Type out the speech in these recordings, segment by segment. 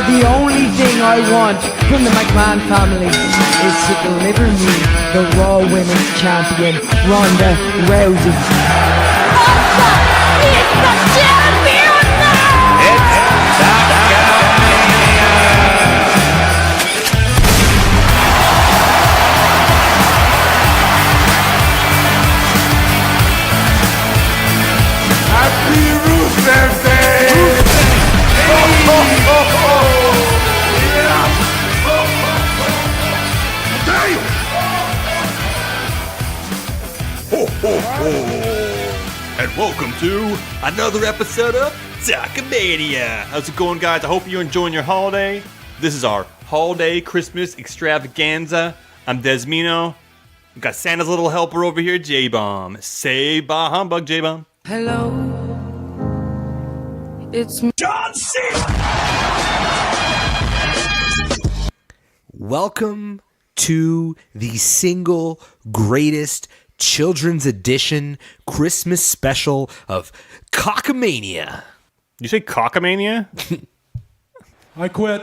the only thing I want from the McMahon family is to deliver me the Raw Women's Champion, Ronda Rousey. Asuka is the champion now! It's Talkamania! Happy Rusev Day! Ho, ho, ho, ho! Yeah! Ho, ho, ho! Ho, ho, ho! And welcome to another episode of Talkamania. How's it going, guys? I hope you're enjoying your holiday. This is our holiday Christmas extravaganza. I'm Desmino. We've got Santa's little helper over here, J-Bomb. Say bah humbug, J-Bomb. Hello, it's me. John Cena! Welcome to the single greatest children's edition Christmas special of Cockamania. You say Cockamania? I quit.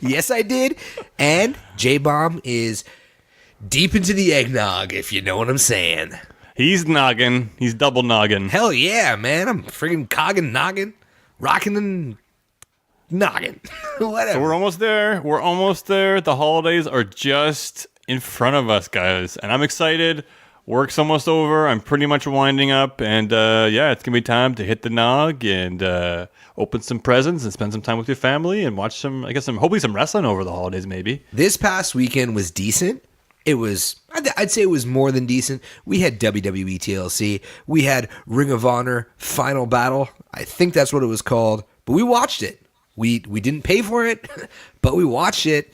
Yes, I did. And J-Bomb is deep into the eggnog, if you know what I'm saying. He's noggin. He's double noggin. Hell yeah, man. I'm friggin' coggin' noggin, rockin' and noggin. Whatever. So we're almost there. We're almost there. The holidays are just in front of us, guys. And I'm excited. Work's almost over. I'm pretty much winding up. And yeah, it's going to be time to hit the nog and open some presents and spend some time with your family and watch some, hopefully some wrestling over the holidays, maybe. This past weekend was decent. It was, I'd say it was more than decent. We had WWE TLC. We had Ring of Honor Final Battle. I think that's what it was called. But we watched it. We didn't pay for it, but we watched it.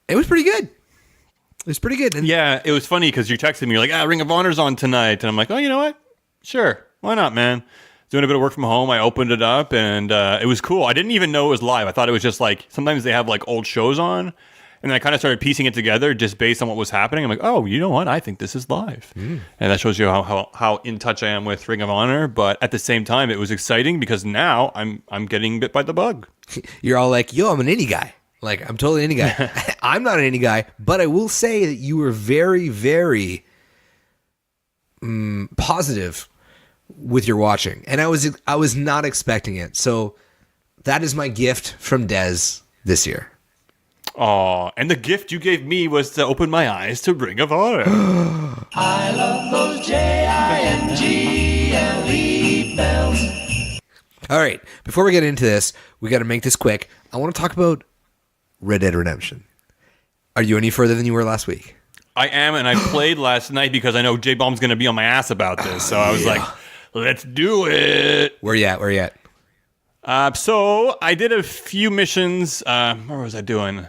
It was pretty good. It was pretty good. And yeah, it was funny because you texted me. You're like, Ring of Honor's on tonight. And I'm like, oh, you know what? Sure. Why not, man? Doing a bit of work from home. I opened it up and it was cool. I didn't even know it was live. I thought it was just like, sometimes they have like old shows on. And then I kind of started piecing it together just based on what was happening. I'm like, oh, you know what? I think this is live. And that shows you how in touch I am with Ring of Honor. But at the same time, it was exciting because now I'm getting bit by the bug. you're all like, yo, I'm an indie guy. Like, I'm totally an indie guy. I'm not an indie guy, but I will say that you were very, very positive with your watching. And I was not expecting it. So that is my gift from Dez this year. Aw, and the gift you gave me was to open my eyes to Ring of Honor. I love those Jingle bells. All right, before we get into this, we got to make this quick. I want to talk about Red Dead Redemption. Are you any further than you were last week? I am, and I played last night because I know J-Bomb's going to be on my ass about this. So I was like, let's do it. Where you at? So I did a few missions. What was I doing?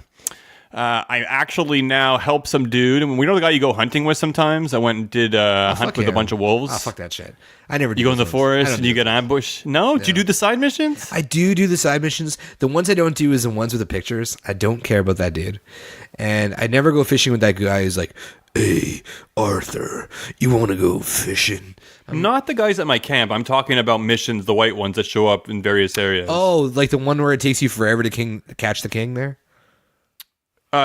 I actually now help some dude. And we know the guy you go hunting with sometimes. I went and did a hunt with a bunch of wolves. Oh, fuck that shit. I never do. You go in the those. forest and you get ambushed. No? Do you do the side missions? I do the side missions. The ones I don't do is the ones with the pictures. I don't care about that dude. And I never go fishing with that guy who's like, hey, Arthur, you want to go fishing? Not the guys at my camp. I'm talking about missions, the white ones that show up in various areas. Oh, like the one where it takes you forever to catch the king there?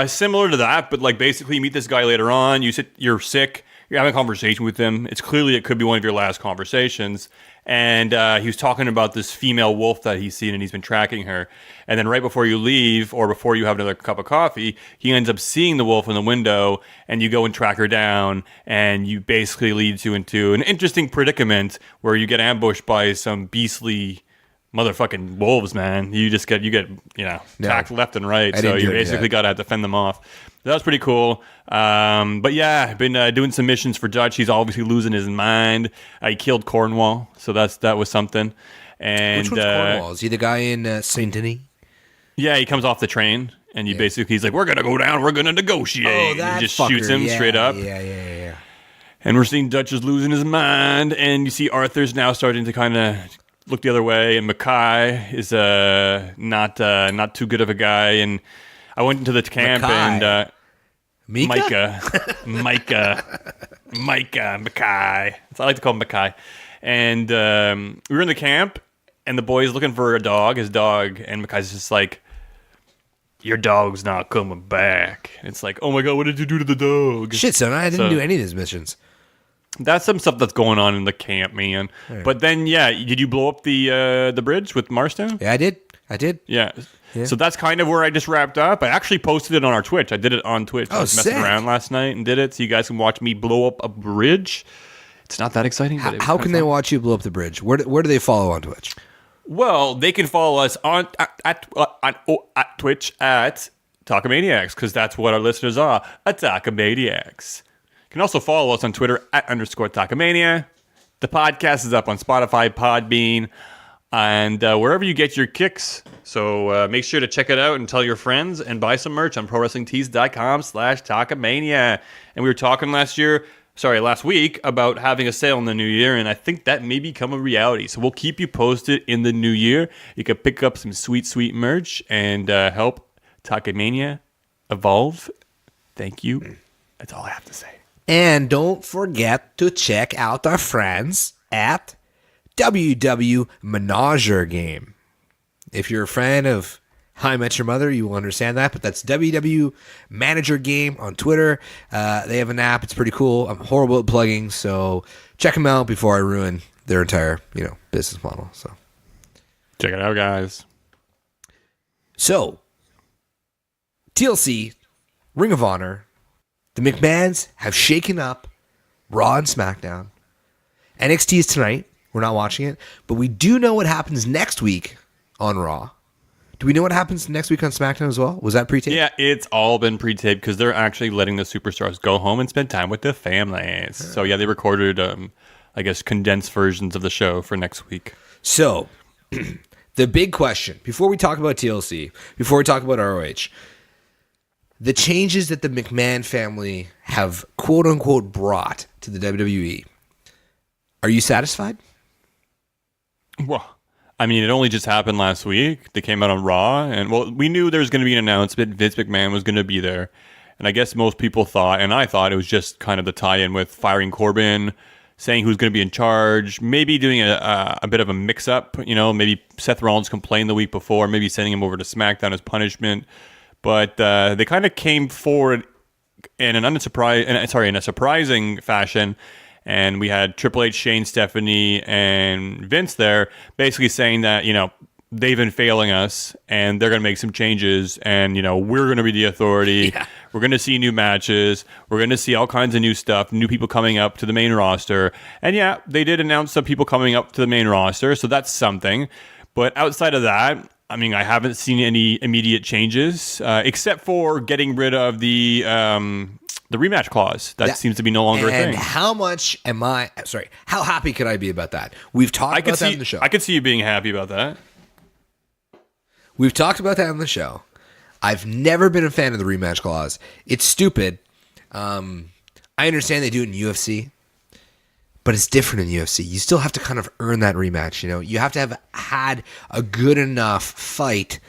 Similar to that, but like basically you meet this guy later on, you're sick, you're having a conversation with him. It could be one of your last conversations. And he was talking about this female wolf that he's seen and he's been tracking her. And then right before you leave or before you have another cup of coffee, he ends up seeing the wolf in the window and you go and track her down and you basically leads you into an interesting predicament where you get ambushed by some beastly motherfucking wolves, man. You get attacked left and right. So you basically got to defend them off. That was pretty cool. But yeah, I've been doing some missions for Dutch. He's obviously losing his mind. He killed Cornwall, so that was something. And which one's Cornwall? Is he the guy in Saint Denis? Yeah, he comes off the train, and he's like, we're going to go down, we're going to negotiate. Oh, that he just fucker. shoots him straight up. Yeah. And we're seeing Dutch is losing his mind, and you see Arthur's now starting to kind of look the other way, and Mackay is not too good of a guy. And I went into the camp and Micah, Mackay. That's I like to call him Mackay. And we were in the camp, and the boy's looking for his dog, and Mackay's just like, your dog's not coming back. It's like, oh my god, what did you do to the dog? Shit, son, I didn't So- do any of these missions. That's some stuff that's going on in the camp, man. But then, yeah, did you blow up the bridge with Marston? Yeah, I did. Yeah. So that's kind of where I just wrapped up. I actually posted it on our Twitch. I did it on Twitch. I was messing sick. around last night and did it, so you guys can watch me blow up a bridge. It's not that exciting. But it was How kinda can they fun. watch you blow up the bridge? Where do they follow on Twitch? Well, they can follow us on at Twitch at Talkamaniacs, because that's what our listeners are, at Talkamaniacs. You can also follow us on Twitter at _Talkamania. The podcast is up on Spotify, Podbean, and wherever you get your kicks. So make sure to check it out and tell your friends and buy some merch on ProWrestlingTees.com/Talkamania. And we were talking last week about having a sale in the new year, and I think that may become a reality. So we'll keep you posted in the new year. You can pick up some sweet, sweet merch and help Talkamania evolve. Thank you. That's all I have to say. And don't forget to check out our friends at WW Menager Game. If you're a fan of How I Met Your Mother, you will understand that, but that's WW Manager Game on Twitter. They have an app. It's pretty cool. I'm horrible at plugging, so check them out before I ruin their entire, business model. So Check it out, guys. TLC, Ring of Honor, the McMahons have shaken up Raw and SmackDown. NXT is tonight. We're not watching it, but we do know what happens next week on Raw. Do we know what happens next week on SmackDown as well? Was that pre-taped? Yeah, it's all been pre-taped because they're actually letting the superstars go home and spend time with their families. So yeah, they recorded, I guess, condensed versions of the show for next week. So, the big question, before we talk about TLC, before we talk about ROH, the changes that the McMahon family have quote-unquote brought to the WWE, are you satisfied? Well, I mean, it only just happened last week. They came out on Raw, and well, we knew there was going to be an announcement. Vince McMahon was going to be there, and I guess most people thought, and I thought, it was just kind of the tie-in with firing Corbin, saying who's going to be in charge, maybe doing a bit of a mix-up. Maybe Seth Rollins complained the week before, maybe sending him over to SmackDown as punishment. But they kind of came forward in a surprising fashion. And we had Triple H, Shane, Stephanie, and Vince there basically saying that, they've been failing us and they're going to make some changes. And, we're going to be the authority. Yeah. We're going to see new matches. We're going to see all kinds of new stuff, new people coming up to the main roster. And yeah, they did announce some people coming up to the main roster. So that's something. But outside of that, I mean, I haven't seen any immediate changes except for getting rid of the rematch clause. That seems to be no longer a thing. And how happy could I be about that? We've talked about that on the show. I could see you being happy about that. We've talked about that on the show. I've never been a fan of the rematch clause. It's stupid. I understand they do it in UFC, but it's different in UFC. You still have to kind of earn that rematch. You have to have had a good enough fight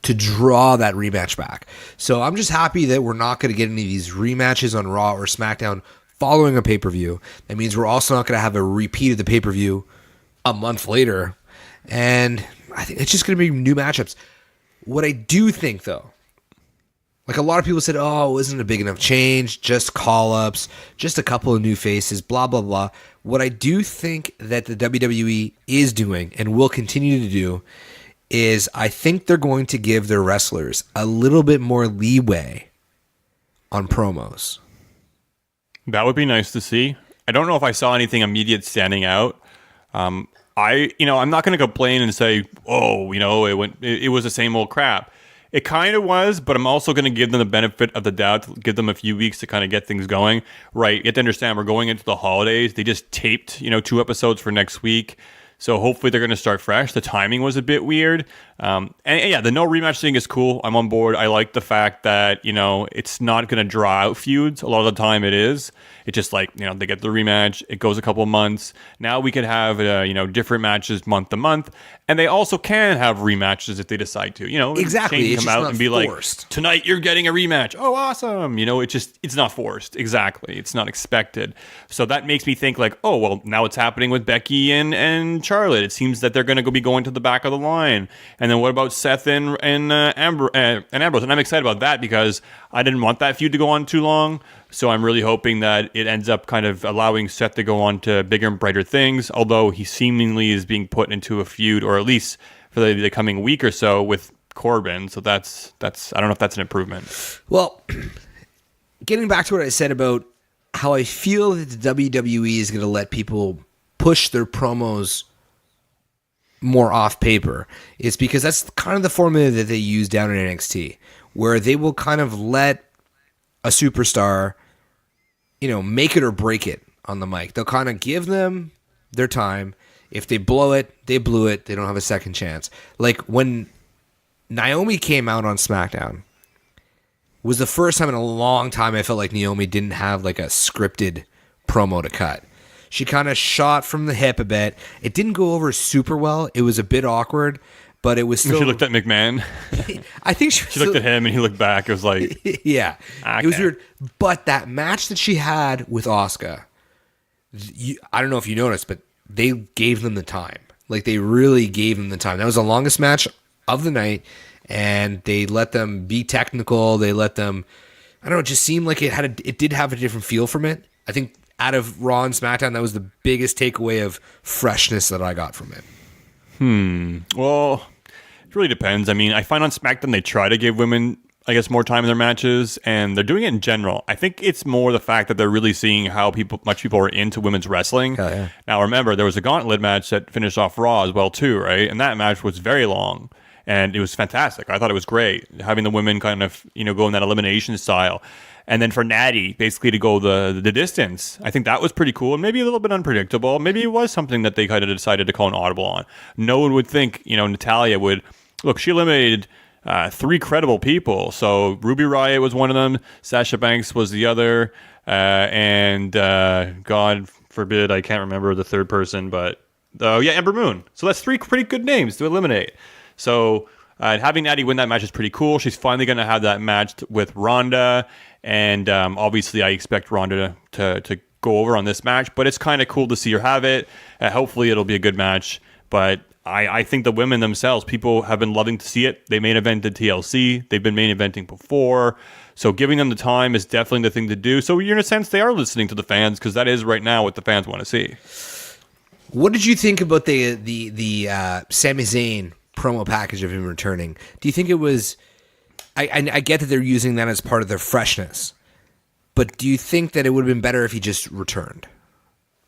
to draw that rematch back. So I'm just happy that we're not going to get any of these rematches on Raw or SmackDown following a pay-per-view. That means we're also not going to have a repeat of the pay-per-view a month later. And I think it's just going to be new matchups. What I do think, though, like a lot of people said, oh, it wasn't a big enough change, just call-ups, just a couple of new faces, blah, blah, blah. What I do think that the WWE is doing and will continue to do is I think they're going to give their wrestlers a little bit more leeway on promos. That would be nice to see. I don't know if I saw anything immediate standing out. I'm not going to complain and say, oh, it was the same old crap. It kind of was, but I'm also going to give them the benefit of the doubt, to give them a few weeks to kind of get things going. Right, you have to understand, we're going into the holidays. They just taped, 2 episodes for next week. So hopefully they're going to start fresh. The timing was a bit weird. And yeah, the no rematch thing is cool. I'm on board. I like the fact that, it's not going to draw out feuds. A lot of the time it is. It's just like, they get the rematch. It goes a couple of months. Now we could have, different matches month to month. And they also can have rematches if they decide to. Exactly. Shane It's come out just and be not like, forced. tonight you're getting a rematch. Oh, awesome. It's not forced. Exactly. It's not expected. So that makes me think like, oh, well, now it's happening with Becky and Charlotte? It seems that they're going to be going to the back of the line. And then what about Seth and Ambrose? And I'm excited about that because I didn't want that feud to go on too long. So I'm really hoping that it ends up kind of allowing Seth to go on to bigger and brighter things, although he seemingly is being put into a feud, or at least for the coming week or so, with Corbin. So that's I don't know if that's an improvement. Well, getting back to what I said about how I feel that the WWE is going to let people push their promos more off paper, it's because that's kind of the formula that they use down in NXT, where they will kind of let a superstar, make it or break it on the mic. They'll kind of give them their time. If they blow it, they blew it. They don't have a second chance. Like when Naomi came out on Smackdown, was the first time in a long time I felt like Naomi didn't have like a scripted promo to cut. She kind of shot from the hip a bit. It didn't go over super well. It was a bit awkward, but it was still... She looked at McMahon. I think she looked at him and he looked back. It was like... yeah. Okay. It was weird. But that match that she had with Asuka, I don't know if you noticed, but they gave them the time. Like, they really gave them the time. That was the longest match of the night, and they let them be technical. They let them... I don't know, it just seemed like it did have a different feel from it. I think out of Raw and SmackDown, that was the biggest takeaway of freshness that I got from it. Well, it really depends. I mean, I find on SmackDown they try to give women, I guess, more time in their matches, and they're doing it in general. I think it's more the fact that they're really seeing how much people are into women's wrestling. Oh, yeah. Now, remember, there was a gauntlet match that finished off Raw as well, too, right? And that match was very long, and it was fantastic. I thought it was great, having the women kind of, go in that elimination style. And then for Natty, basically to go the distance, I think that was pretty cool and maybe a little bit unpredictable. Maybe it was something that they kind of decided to call an audible on. No one would think, Natalya would... Look, she eliminated 3 credible people. So Ruby Riott was one of them. Sasha Banks was the other. And God forbid, I can't remember the third person. But, Ember Moon. So that's 3 pretty good names to eliminate. So having Natty win that match is pretty cool. She's finally going to have that match with Ronda. And obviously, I expect Ronda to go over on this match. But it's kind of cool to see her have it. Hopefully, it'll be a good match. But I think the women themselves, people have been loving to see it. They main evented TLC. They've been main eventing before. So giving them the time is definitely the thing to do. So in a sense, they are listening to the fans because that is right now what the fans want to see. What did you think about the Sami Zayn promo package of him returning? Do you think it was... I get that they're using that as part of their freshness, but do you think that it would have been better if he just returned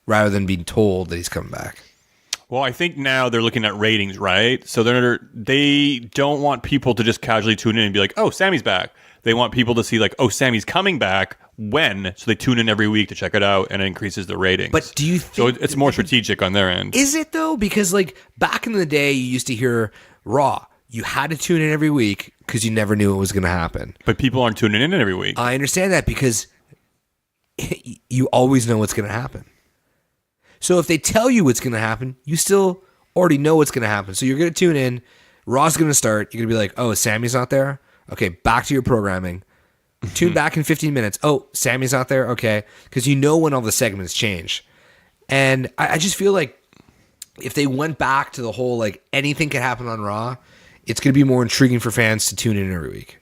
rather than being told that he's coming back? Well, I think now they're looking at ratings, right? So they don't want people to just casually tune in and be like, oh, Sammy's back. They want people to see like, oh, Sammy's coming back. When? So they tune in every week to check it out, and it increases the ratings. But do you think... So it's more strategic on their end. Is it, though? Because like back in the day, you used to hear Raw. You had to tune in every week because you never knew what was going to happen. But people aren't tuning in every week. I understand that because you always know what's going to happen. So if they tell you what's going to happen, you still already know what's going to happen. So you're going to tune in. Raw's going to start. You're going to be like, oh, Sammy's not there? Okay, back to your programming. Tune back in 15 minutes. Oh, Sammy's not there? Okay. Because you know when all the segments change. And I just feel like if they went back to the whole, like, anything could happen on Raw, it's going to be more intriguing for fans to tune in every week.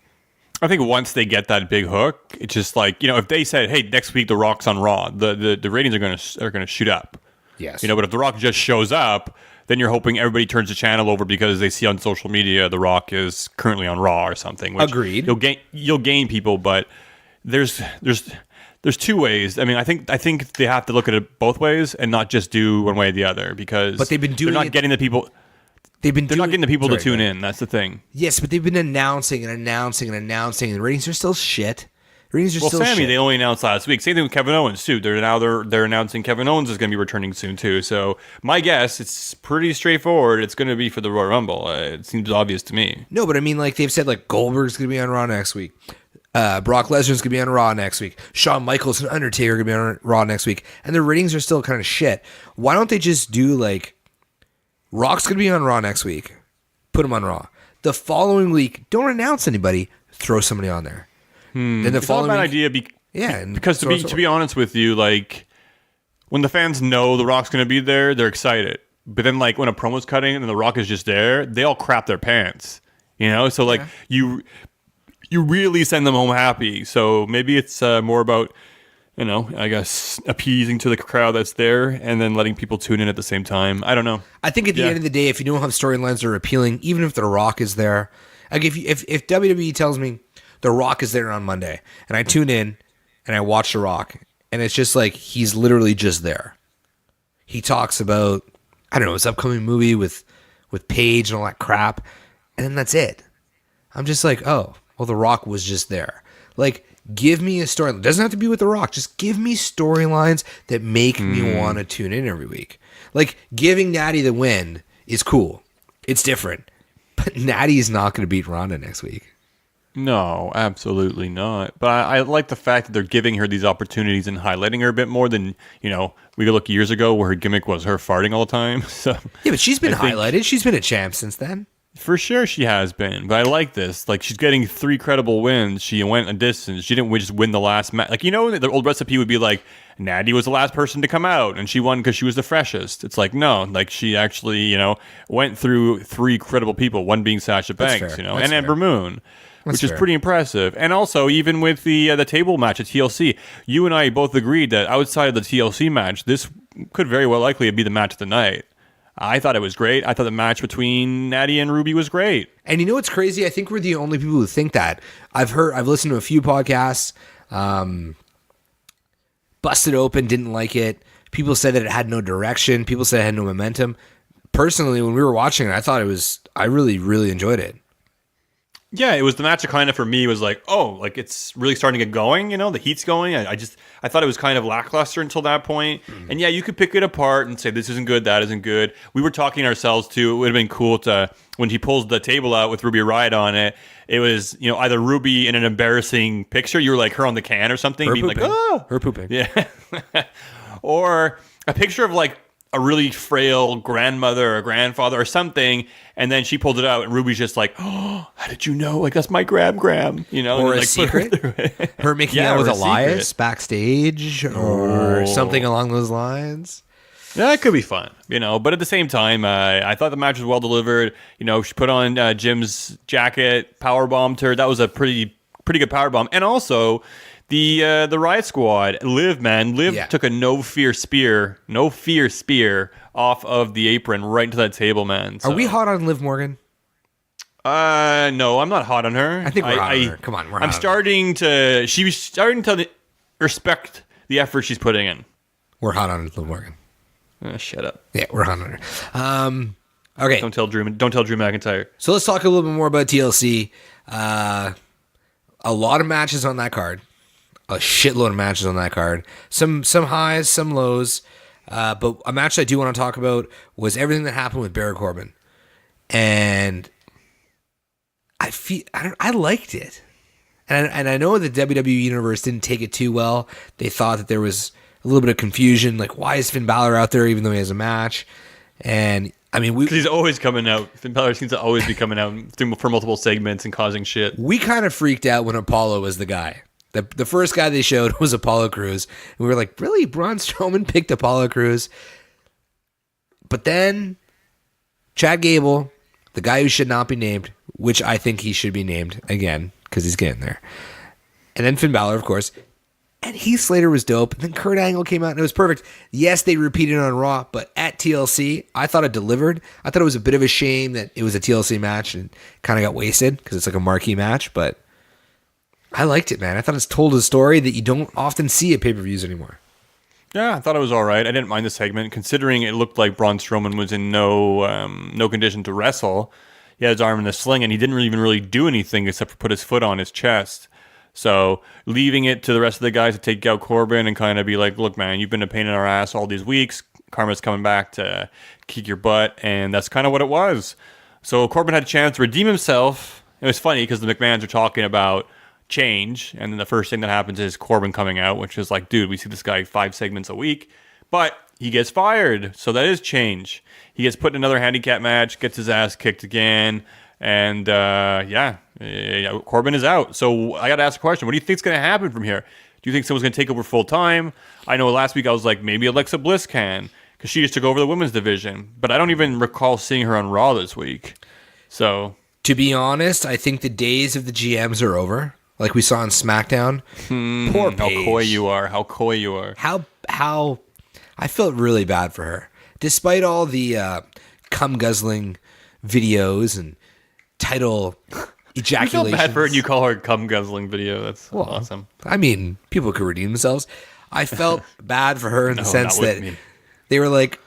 I think once they get that big hook, it's just like, if they said, hey, next week The Rock's on Raw, the ratings are going to shoot up. Yes. But if The Rock just shows up, then you're hoping everybody turns the channel over because they see on social media The Rock is currently on Raw or something. Which agreed. You'll gain people, but there's 2 ways. I mean, I think they have to look at it both ways and not just do one way or the other because but they've been doing they're not getting the people. They're not getting the people to tune in. That's the thing. Yes, but they've been announcing, and the ratings are still shit. Sammy, they only announced last week. Same thing with Kevin Owens too. They're announcing Kevin Owens is going to be returning soon too. So my guess, it's pretty straightforward. It's going to be for the Royal Rumble. It seems obvious to me. No, but I mean, like they've said, like Goldberg's going to be on Raw next week. Brock Lesnar's going to be on Raw next week. Shawn Michaels and Undertaker are going to be on Raw next week, and the ratings are still kind of shit. Why don't they just do like Rock's going to be on Raw next week? Put him on Raw. The following week, don't announce anybody. Throw somebody on there. Then the It's following not a bad week, idea and because to be honest with you, like when the fans know The Rock's going to be there, they're excited. But then, like, when a promo's cutting and The Rock is just there, they all crap their pants. You know? So, like, you really send them home happy. So maybe it's more about, you know, I guess appeasing to the crowd that's there and then letting people tune in at the same time. I don't know. I think at the end of the day, if you don't have storylines that are appealing, even if The Rock is there, like if WWE tells me The Rock is there on Monday and I tune in and I watch The Rock and it's just like he's literally just there. He talks about, I don't know, his upcoming movie with Paige and all that crap, and then that's it. I'm just like, oh, well, The Rock was just there. Like, give me a story. It doesn't have to be with The Rock. Just give me storylines that make me want to tune in every week. Like, giving Natty the win is cool. It's different. But Natty is not going to beat Ronda next week. No, absolutely not. But I like the fact that they're giving her these opportunities and highlighting her a bit more than, you know, we could look years ago where her gimmick was her farting all the time. So yeah, but she's been highlighted. She's been a champ since then. For sure she has been. But I like this. Like, she's getting 3 credible wins. She went a distance. She didn't just win the last match. Like, you know, the old recipe would be like, Natty was the last person to come out and she won because she was the freshest. It's like, no, like she actually, you know, went through 3 credible people, one being Sasha Banks, you know, and Ember Moon. Which is pretty impressive. And also, even with the table match at TLC, you and I both agreed that outside of the TLC match, this could very well likely be the match of the night. I thought it was great. I thought the match between Natty and Ruby was great. And you know what's crazy? I think we're the only people who think that. I've listened to a few podcasts. Busted Open, didn't like it. People said that it had no direction. People said it had no momentum. Personally, when we were watching it, I really, really enjoyed it. Yeah, it was the match that kind of, for me, was like, oh, like it's really starting to get going, you know, the heat's going. I thought it was kind of lackluster until that point. And yeah, you could pick it apart and say, this isn't good, that isn't good. We were talking ourselves too. It would have been cool to, when he pulls the table out with Ruby Riott on it, it was, you know, either Ruby in an embarrassing picture, you were like her on the can or something, Her being pooping. like, oh, Her pooping. yeah. Or a picture of like a really frail grandmother or grandfather or something, and then she pulled it out and Ruby's just like, oh, how did you know? Like, that's my gram, you know? Or and a like, secret. Her making out with or a Elias secret. backstage or Oh. something along those lines. Yeah, it could be fun, you know. But at the same time, I thought the match was well delivered. You know, she put on Jim's jacket, powerbombed her. That was a pretty good powerbomb. And also, the Riot Squad, Liv took a no fear spear off of the apron right into that table, man. So. Are we hot on Liv Morgan? No, I'm not hot on her. I think we're hot on her. Come on, we're hot on She's starting to respect the effort she's putting in. We're hot on Liv Morgan. Shut up. Yeah, we're hot on her. Okay. Don't tell Drew McIntyre. So let's talk a little bit more about TLC. A lot of matches on that card. A shitload of matches on that card. Some highs, some lows. But a match I do want to talk about was everything that happened with Baron Corbin. And I liked it. And I know the WWE Universe didn't take it too well. They thought that there was a little bit of confusion. Like, why is Finn Balor out there even though he has a match? And I mean, because he's always coming out. Finn Balor seems to always be coming out for multiple segments and causing shit. We kind of freaked out when Apollo was the guy. The first guy they showed was Apollo Crews. And we were like, really? Braun Strowman picked Apollo Crews? But then Chad Gable, the guy who should not be named, which I think he should be named again because he's getting there. And then Finn Balor, of course. And Heath Slater was dope. And then Kurt Angle came out and it was perfect. Yes, they repeated on Raw, but at TLC, I thought it delivered. I thought it was a bit of a shame that it was a TLC match and kind of got wasted because it's like a marquee match, but I liked it, man. I thought it's told a story that you don't often see at pay-per-views anymore. Yeah, I thought it was all right. I didn't mind the segment, considering it looked like Braun Strowman was in no condition to wrestle. He had his arm in a sling, and he didn't even really do anything except for put his foot on his chest. So leaving it to the rest of the guys to take out Corbin and kind of be like, look, man, you've been a pain in our ass all these weeks. Karma's coming back to kick your butt, and that's kind of what it was. So Corbin had a chance to redeem himself. It was funny because the McMahons are talking about change, and then the first thing that happens is Corbin coming out, which is like, dude, we see this guy 5 segments a week, but he gets fired, so that is change. He gets put in another handicap match, gets his ass kicked again, and Corbin is out. So I got to ask a question: what do you think is going to happen from here? Do you think someone's going to take over full time? I know last week I was like, maybe Alexa Bliss can. because she just took over the women's division. But I don't even recall seeing her on Raw this week. So To be honest, I think the days of the GMs are over. Like we saw on Smackdown. Poor how Paige. coy you are. How coy you are. How I felt really bad for her. Despite all the cum guzzling videos and title I feel ejaculations. bad for her and you call her a cum guzzling video. That's awesome. I mean, people could redeem themselves. I felt bad for her in the No, sense not with that me. they were like,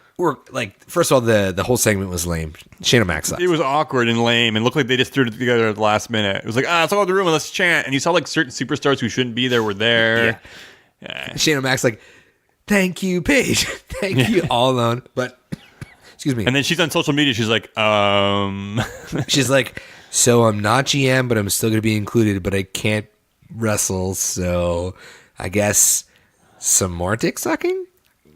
first of all, the whole segment was lame. Shayna Max sucks. It was awkward and lame and looked like they just threw it together at the last minute. It was like, let's all in the room and let's chant. And you saw like certain superstars who shouldn't be there were there. Yeah. Shayna Max like, thank you, Paige. Thank you, all alone. But, excuse me. And then she's on social media. She's like, She's like, so I'm not GM, but I'm still going to be included, but I can't wrestle, so I guess some more dick sucking?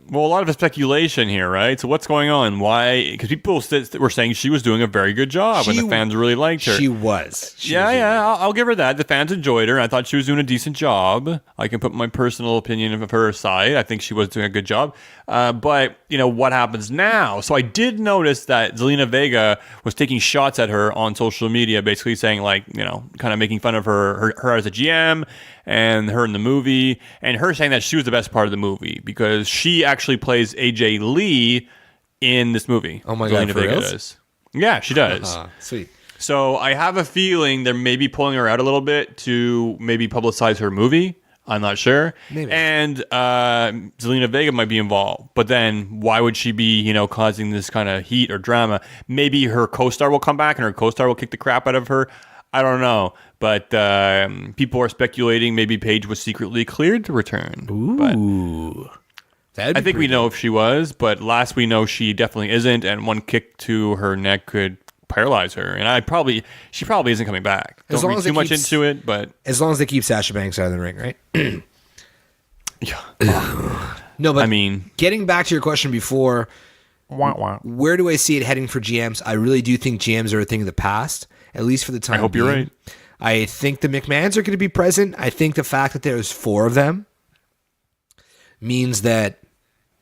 Well, a lot of speculation here, right? So what's going on? Why? Because people were saying she was doing a very good job, and the fans really liked her. She was. I'll give her that. The fans enjoyed her. I thought she was doing a decent job. I can put my personal opinion of her aside. I think she was doing a good job. But, what happens now? So I did notice that Zelina Vega was taking shots at her on social media, basically saying, kind of making fun of her as a GM and her in the movie, and her saying that she was the best part of the movie because she actually plays AJ Lee in this movie. Oh my God, for Vega reals? does. Yeah, she does. Sweet. So I have a feeling they're maybe pulling her out a little bit to maybe publicize her movie. I'm not sure. Maybe. And Zelina Vega might be involved. But then why would she be, causing this kind of heat or drama? Maybe her co-star will come back and her co-star will kick the crap out of her. I don't know. But people are speculating maybe Paige was secretly cleared to return. Ooh. I think we know if she was, but last we know she definitely isn't, and one kick to her neck could paralyze her. And she probably isn't coming back. As Don't long read as too it much keeps- into it, but As long as they keep Sasha Banks out of the ring, right? yeah. No, but I mean, getting back to your question before, where do I see it heading for GMs? I really do think GMs are a thing of the past, at least for the time I hope you're being. right. I think the McMahons are going to be present. I think the fact that there's 4 of them means that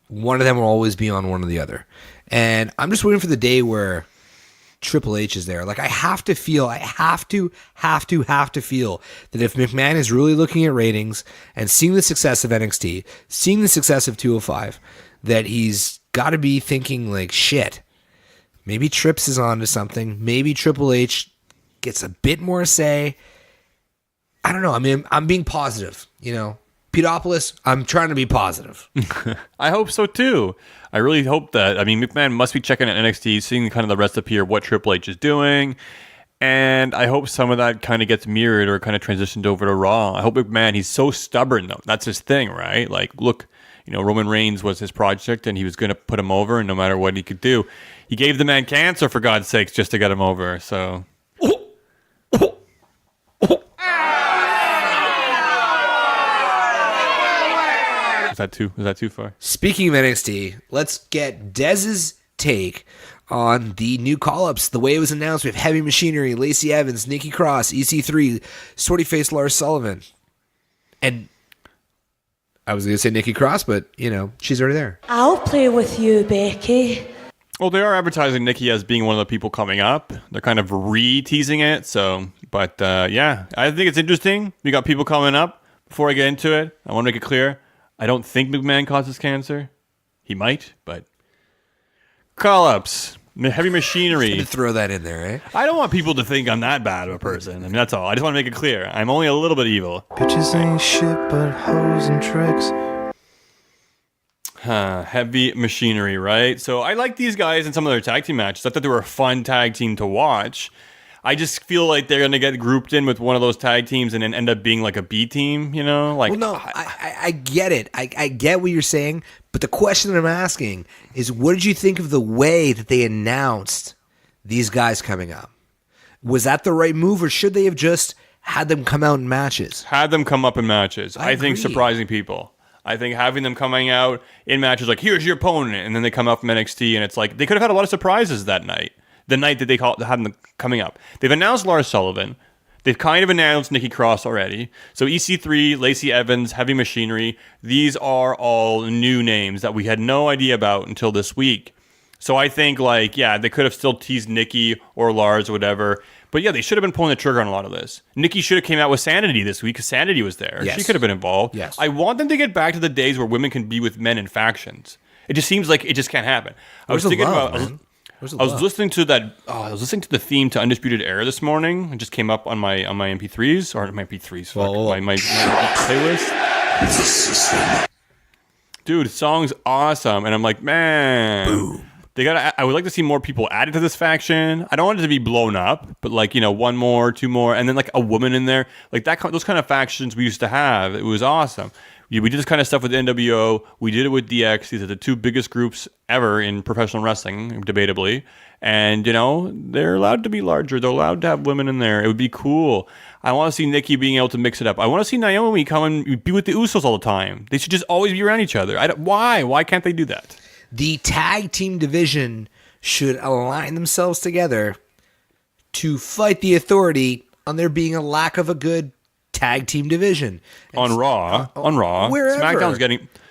one of them will always be on one or the other. And I'm just waiting for the day where Triple H is there. Like, I have to feel that if McMahon is really looking at ratings and seeing the success of NXT, seeing the success of 205, that he's got to be thinking like, shit, maybe Trips is on to something. Maybe Triple H gets a bit more say. I don't know. I mean, I'm being positive, Pedopoulos, I'm trying to be positive. I hope so too. I really hope that. I mean, McMahon must be checking at NXT, seeing kind of the recipe of what Triple H is doing. And I hope some of that kind of gets mirrored or kind of transitioned over to Raw. I hope McMahon, he's so stubborn though. That's his thing, right? Like, look, Roman Reigns was his project and he was going to put him over, and no matter what he could do. He gave the man cancer, for God's sakes, just to get him over. So... Is that too far? Speaking of NXT, let's get Dez's take on the new call-ups. The way it was announced, we have Heavy Machinery, Lacey Evans, Nikki Cross, EC3, Swordy Face Lars Sullivan. And I was going to say Nikki Cross, but, she's already there. I'll play with you, Becky. Well, they are advertising Nikki as being one of the people coming up. They're kind of re-teasing it. So, but yeah, I think it's interesting. We got people coming up. Before I get into it, I want to make it clear. I don't think McMahon causes cancer. He might, but call-ups, Heavy Machinery. To throw that in there, eh? I don't want people to think I'm that bad of a person. I mean, that's all. I just want to make it clear. I'm only a little bit evil. Bitches ain't shit but hoes and tricks. Heavy Machinery, right? So I like these guys in some of their tag team matches. I thought they were a fun tag team to watch. I just feel like they're going to get grouped in with one of those tag teams and then end up being like a B team, Like, Well, no, I get it. I get what you're saying, but the question that I'm asking is, what did you think of the way that they announced these guys coming up? Was that the right move, or should they have just had them come out in matches? Had them come up in matches. I think agree. surprising people. I think having them coming out in matches like, here's your opponent, and then they come up from NXT, and it's like they could have had a lot of surprises that night. The night that they had them coming up. They've announced Lars Sullivan. They've kind of announced Nikki Cross already. So EC3, Lacey Evans, Heavy Machinery, these are all new names that we had no idea about until this week. So I think, like, yeah, they could have still teased Nikki or Lars or whatever. But yeah, they should have been pulling the trigger on a lot of this. Nikki should have came out with Sanity this week because Sanity was there. Yes. She could have been involved. Yes. I want them to get back to the days where women can be with men in factions. It just seems like it just can't happen. I was thinking about... I was listening to that. I was listening to the theme to Undisputed Era this morning. It just came up on my MP3s or my MP3s, my playlist. Dude, song's awesome, and I'm like, man, boom. They got. I would like to see more people added to this faction. I don't want it to be blown up, but like one more, two more, and then like a woman in there, like that. Those kind of factions we used to have. It was awesome. We did this kind of stuff with NWO. We did it with DX. These are the two biggest groups ever in professional wrestling, debatably. And, they're allowed to be larger. They're allowed to have women in there. It would be cool. I want to see Nikki being able to mix it up. I want to see Naomi come and be with the Usos all the time. They should just always be around each other. Why? Why can't they do that? The tag team division should align themselves together to fight the Authority on there being a lack of a good tag team division. On Raw. Wherever.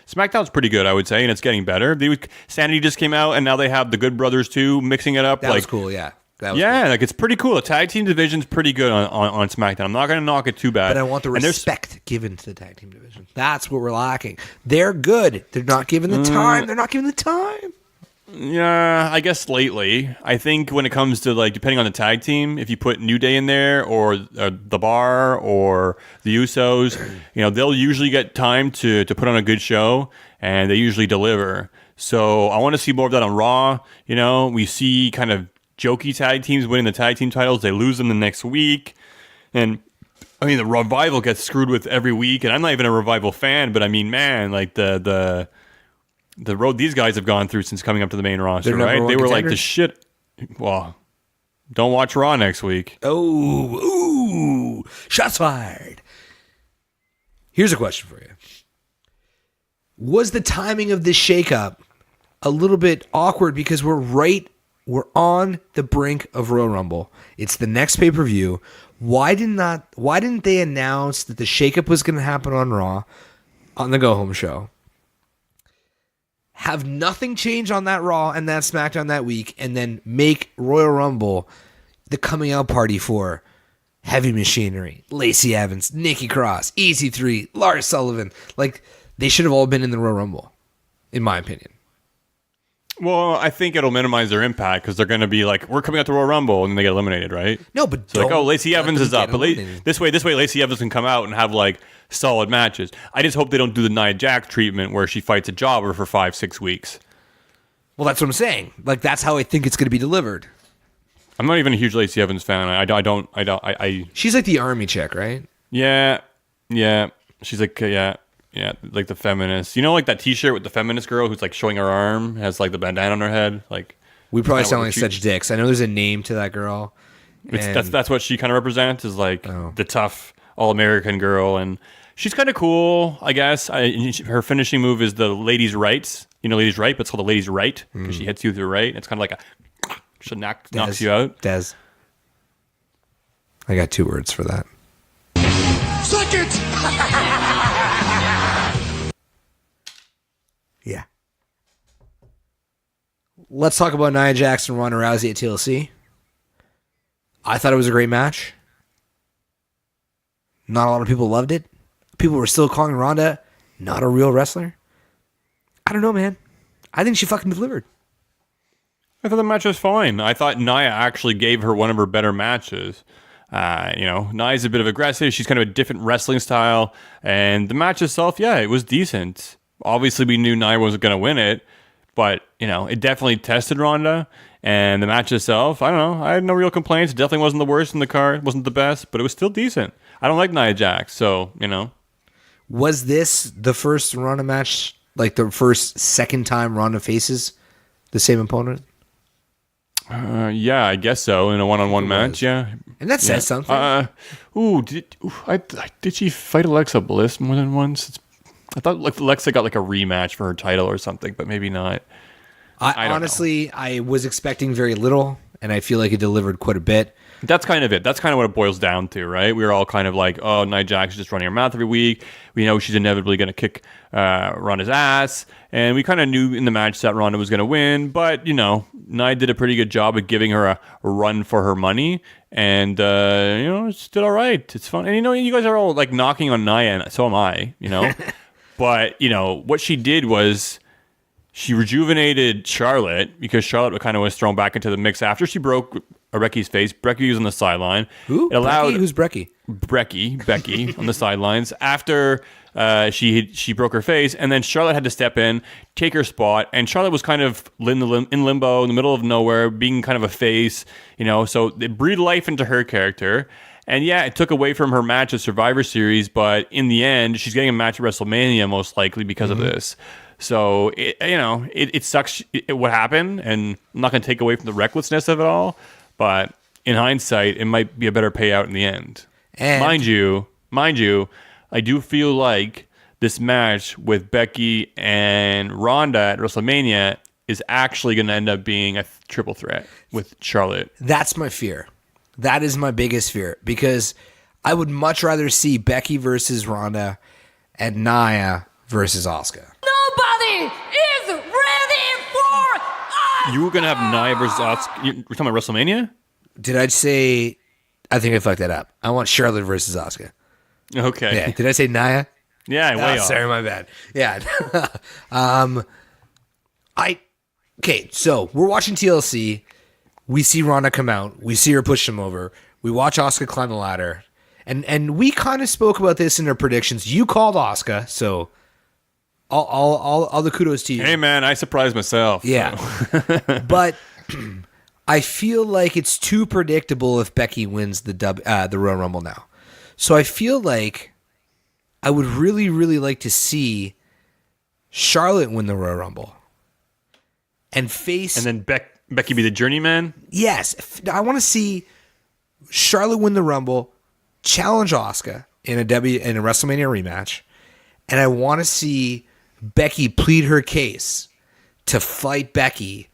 SmackDown's pretty good, I would say, and it's getting better. Sanity just came out, and now they have the Good Brothers too, mixing it up. That was cool, yeah. Cool. Like it's pretty cool. The tag team division's pretty good on SmackDown. I'm not going to knock it too bad. But I want the respect given to the tag team division. That's what we're lacking. They're good. They're not given the time. They're not given the time. Yeah, I guess lately. I think when it comes to, like, depending on the tag team, if you put New Day in there or The Bar or the Usos, they'll usually get time to put on a good show, and they usually deliver. So I want to see more of that on Raw. We see kind of jokey tag teams winning the tag team titles. They lose them the next week. And, I mean, the Revival gets screwed with every week, and I'm not even a Revival fan, but I mean, man, like the road these guys have gone through since coming up to the main roster, right? They were like the shit. Well, don't watch Raw next week. Ooh, shots fired. Here's a question for you. Was the timing of this shakeup a little bit awkward because we're on the brink of Royal Rumble? It's the next pay-per-view. Why didn't they announce that the shakeup was going to happen on Raw on the Go Home show? Have nothing change on that Raw and that SmackDown that week, and then make Royal Rumble the coming out party for Heavy Machinery, Lacey Evans, Nikki Cross, EC3, Lars Sullivan. Like, they should have all been in the Royal Rumble, in my opinion. Well, I think it'll minimize their impact because they're going to be like, we're coming out to Royal Rumble, and then they get eliminated, right? No, but so Lacey Evans is up. But this way, Lacey Evans can come out and have like solid matches. I just hope they don't do the Nia Jax treatment where she fights a jobber for 5-6 weeks. Well, that's what I'm saying. Like, that's how I think it's going to be delivered. I'm not even a huge Lacey Evans fan. I She's like the army chick, right? Yeah. She's like, like the feminist. Like that T-shirt with the feminist girl who's like showing her arm, has like the bandana on her head. Like, we probably sound like such dicks. I know there's a name to that girl. That's what she kind of represents, is like the tough all-American girl, and she's kind of cool, I guess. Her finishing move is the ladies' rights. Ladies' right, but it's called the ladies' right because she hits you with her right. It's kind of like she knocks you out. Des. I got 2 words for that. Suck it! Yeah. Let's talk about Nia Jax and Ronda Rousey at TLC. I thought it was a great match. Not a lot of people loved it. People were still calling Ronda not a real wrestler. I don't know, man. I think she fucking delivered. I thought the match was fine. I thought Nia actually gave her one of her better matches. Nia's a bit of aggressive. She's kind of a different wrestling style. And the match itself, yeah, it was decent. Obviously, we knew Nia wasn't going to win it. But, it definitely tested Ronda. And the match itself, I don't know. I had no real complaints. It definitely wasn't the worst in the card. Wasn't the best, but it was still decent. I don't like Nia Jax, so, Was this the first Ronda match, like the second time Ronda faces the same opponent? Yeah, I guess so. In a one-on-one match, yeah. And that says something. Did she fight Alexa Bliss more than once? I thought Alexa got like a rematch for her title or something, but maybe not. I honestly, I was expecting very little, and I feel like it delivered quite a bit. That's kind of it. That's kind of what it boils down to, right? We were all kind of like, oh, Nia Jax is just running her mouth every week. We know she's inevitably going to kick Ronda's ass. And we kind of knew in the match that Ronda was going to win. But, Nia did a pretty good job of giving her a run for her money. And, it's did all right. It's fun. And, you guys are all like knocking on Nia, and so am I, But, what she did was she rejuvenated Charlotte because Charlotte kind of was thrown back into the mix after she broke Becky's face. Becky was on the sideline. Who? It allowed Who's Becky? Becky on the sidelines after she broke her face, and then Charlotte had to step in, take her spot, and Charlotte was kind of in limbo in the middle of nowhere, being kind of a face, so it breathed life into her character. And yeah, it took away from her match at Survivor Series, but in the end, she's getting a match at WrestleMania most likely because of this. So it sucks what happened, and I'm not going to take away from the recklessness of it all, but in hindsight, it might be a better payout in the end. And mind you, I do feel like this match with Becky and Ronda at WrestleMania is actually going to end up being a triple threat with Charlotte. That's my fear. That is my biggest fear, because I would much rather see Becky versus Ronda and Nia versus Asuka. Nobody is ready for us! You were going to have Nia versus Asuka. We're talking about WrestleMania? Did I say... I think I fucked that up. I want Charlotte versus Asuka. Okay. Yeah. Did I say Nia? Yeah, way off. Sorry, my bad. Yeah. Okay, so we're watching TLC. We see Ronda come out. We see her push him over. We watch Asuka climb the ladder. And we kind of spoke about this in our predictions. You called Asuka, so all the kudos to you. Hey, man, I surprised myself. Yeah. So. But I feel like it's too predictable if Becky wins the Royal Rumble now. So I feel like I would really, really like to see Charlotte win the Royal Rumble. And then Becky be the journeyman? Yes. I want to see Charlotte win the Rumble, challenge Asuka in a WrestleMania rematch, and I want to see Becky plead her case to fight Becky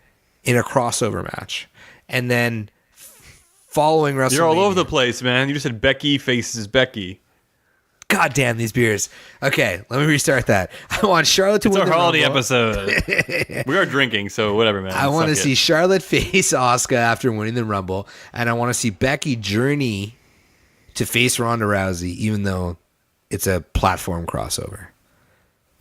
in a crossover match. And then following WrestleMania... You're all over the place, man. You just said Becky faces Becky. God damn these beers. Okay, let me restart that. I want Charlotte to win the Rumble. It's our holiday episode. We are drinking, so whatever, man. I want to see Charlotte face Asuka after winning the Rumble, and I want to see Becky journey to face Ronda Rousey, even though it's a platform crossover.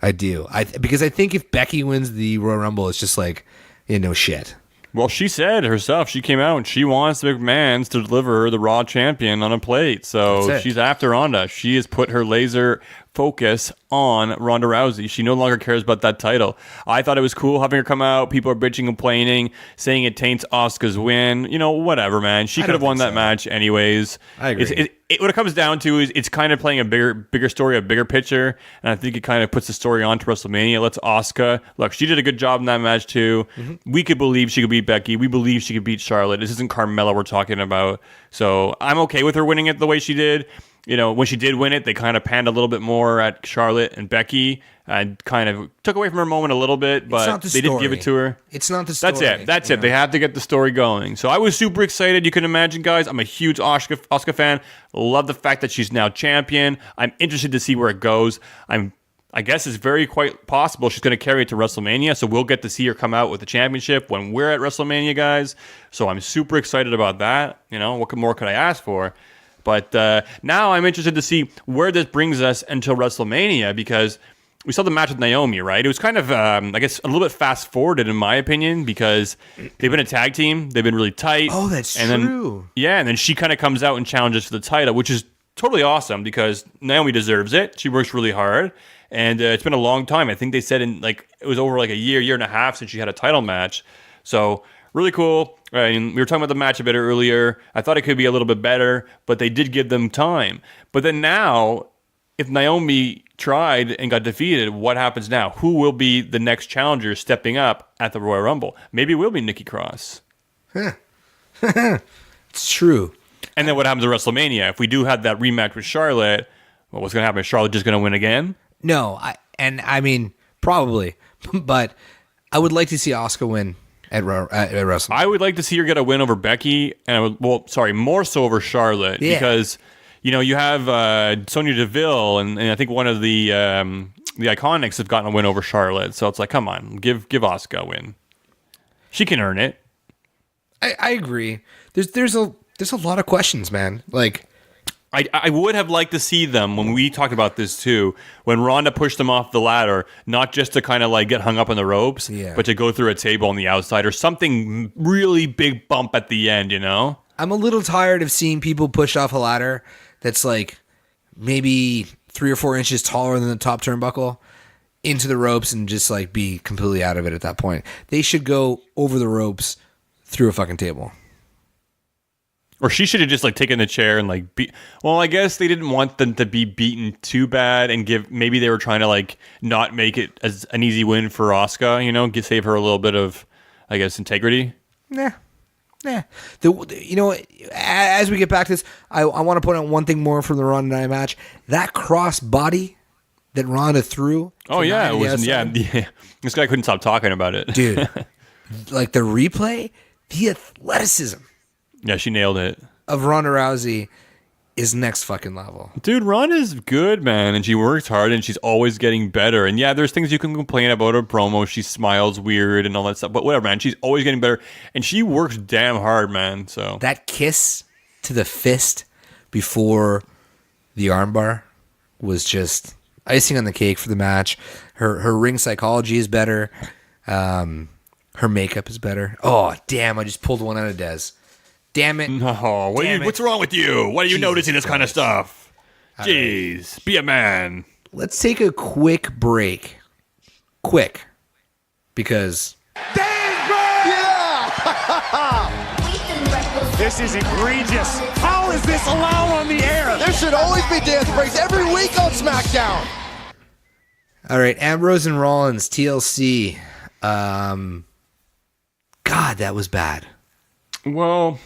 I do. Because I think if Becky wins the Royal Rumble, it's just like, shit. Well, she said herself, she came out and she wants the McMahons to deliver her the Raw champion on a plate. So she's after Ronda. She has put her laser focus on Ronda Rousey. She no longer cares about that title. I thought it was cool having her come out. People are bitching, complaining, saying it taints Asuka's win. Whatever, man. She could have won that match anyways. I agree. What it comes down to is it's kind of playing a bigger story, a bigger picture, and I think it kind of puts the story on to WrestleMania. Let's Asuka. Look, she did a good job in that match too. Mm-hmm. We could believe she could beat Becky. We believe she could beat Charlotte. This isn't Carmella we're talking about. So I'm okay with her winning it the way she did. When she did win it, they kind of panned a little bit more at Charlotte and Becky and kind of took away from her moment a little bit, but they did give it to her. It's not the story. That's it. They have to get the story going. So I was super excited. You can imagine, guys. I'm a huge Asuka fan. Love the fact that she's now champion. I'm interested to see where it goes. I guess it's very quite possible she's going to carry it to WrestleMania, so we'll get to see her come out with the championship when we're at WrestleMania, guys. So I'm super excited about that. What more could I ask for? But now I'm interested to see where this brings us until WrestleMania, because we saw the match with Naomi, right? It was kind of, I guess, a little bit fast-forwarded in my opinion, because they've been a tag team. They've been really tight. Oh, that's true. And then she kind of comes out and challenges for the title, which is totally awesome because Naomi deserves it. She works really hard. And it's been a long time. I think they said it was over like a year and a half since she had a title match. So really cool. We were talking about the match a bit earlier. I thought it could be a little bit better, but they did give them time. But then now, if Naomi tried and got defeated, what happens now? Who will be the next challenger stepping up at the Royal Rumble? Maybe it will be Nikki Cross. It's true. And then what happens at WrestleMania? If we do have that rematch with Charlotte, what's going to happen? Is Charlotte just going to win again? No, I mean, probably. But I would like to see Asuka win at WrestleMania. I would like to see her get a win over Becky, and more so over Charlotte, because you have Sonya Deville, and I think one of the Iconics have gotten a win over Charlotte. So it's like, come on, give Asuka a win. She can earn it. I agree. There's a lot of questions, man. Like, I would have liked to see them when we talked about this too, when Ronda pushed them off the ladder, not just to kind of like get hung up on the ropes, but to go through a table on the outside or something really big bump at the end, I'm a little tired of seeing people push off a ladder that's like maybe 3 or 4 inches taller than the top turnbuckle into the ropes and just like be completely out of it at that point. They should go over the ropes through a fucking table. Or she should have just like taken the chair and like beat. Well, I guess they didn't want them to be beaten too bad and maybe they were trying to like not make it as an easy win for Asuka, save her a little bit of, I guess, integrity. Nah. As we get back to this, I want to point out one thing more from the Ronda and Nia match. That cross body that Ronda threw. Oh yeah, it was. Yeah. This guy couldn't stop talking about it, dude. Like the replay, the athleticism. Yeah, she nailed it. Of Ronda Rousey is next fucking level. Dude, Ronda's good, man, and she works hard, and she's always getting better. And yeah, there's things you can complain about her promo. She smiles weird and all that stuff, but whatever, man. She's always getting better, and she works damn hard, man. So that kiss to the fist before the armbar was just icing on the cake for the match. Her ring psychology is better. Her makeup is better. Oh, damn, I just pulled one out of Dez. Damn it. No, what's wrong with you? Why are you noticing this kind of stuff? Jeez, be a man. Let's take a quick break. Quick. Because... Yeah! This is egregious. How is this allowed on the air? There should always be dance breaks every week on Smackdown. All right, Ambrose and Rollins, TLC. God, that was bad. Well...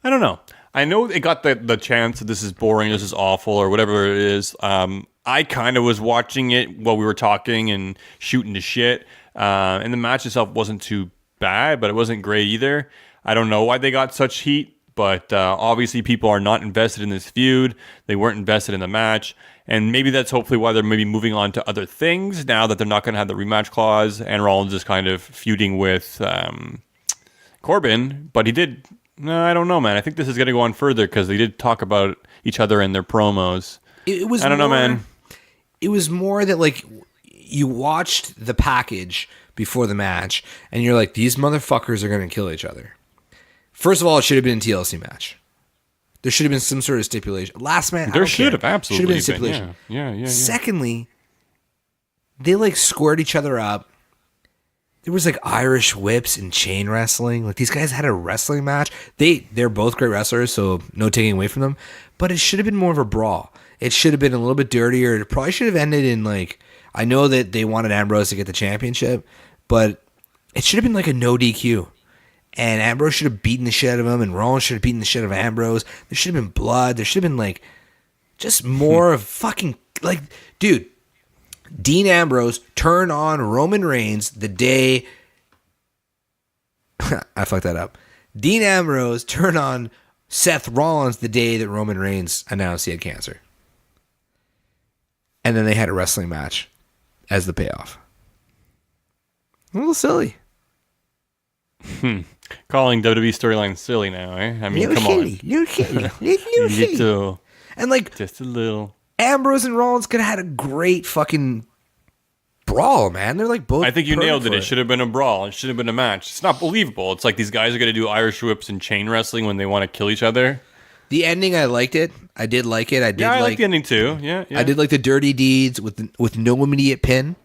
I don't know. I know it got the chance that this is boring, this is awful, or whatever it is. I kind of was watching it while we were talking and shooting the shit. And the match itself wasn't too bad, but it wasn't great either. I don't know why they got such heat, but obviously people are not invested in this feud. They weren't invested in the match. And maybe that's hopefully why they're maybe moving on to other things now that they're not going to have the rematch clause. And Rollins is kind of feuding with Corbin, but he did... No, I don't know, man. I think this is going to go on further because they did talk about each other in their promos. It was. I don't know, man. It was more that like you watched the package before the match, and you're like, these motherfuckers are going to kill each other. First of all, it should have been a TLC match. There should have been some sort of stipulation. Last match, there should have absolutely should have been a stipulation. Yeah. Secondly, they like squared each other up. There was like Irish whips and chain wrestling. Like these guys had a wrestling match. They're both great wrestlers, so no taking away from them. But it should have been more of a brawl. It should have been a little bit dirtier. It probably should have ended in like, I know that they wanted Ambrose to get the championship, but it should have been like a no DQ. And Ambrose should have beaten the shit out of him, and Rollins should have beaten the shit out of Ambrose. There should have been blood. There should have been like just more of fucking like, dude. Dean Ambrose turned on Roman Reigns the day... I fucked that up. Dean Ambrose turned on Seth Rollins the day that Roman Reigns announced he had cancer. And then they had a wrestling match as the payoff. A little silly. Calling WWE storyline silly now, eh? I mean, come on. Little silly. And like... Just a little... Ambrose and Rollins could have had a great fucking brawl, man. They're like both. I think you nailed it. It should have been a brawl. It should have been a match. It's not believable. It's like these guys are going to do Irish whips and chain wrestling when they want to kill each other. The ending, I liked it. I did like it. I like the ending too. Yeah. I did like the dirty deeds with no immediate pin,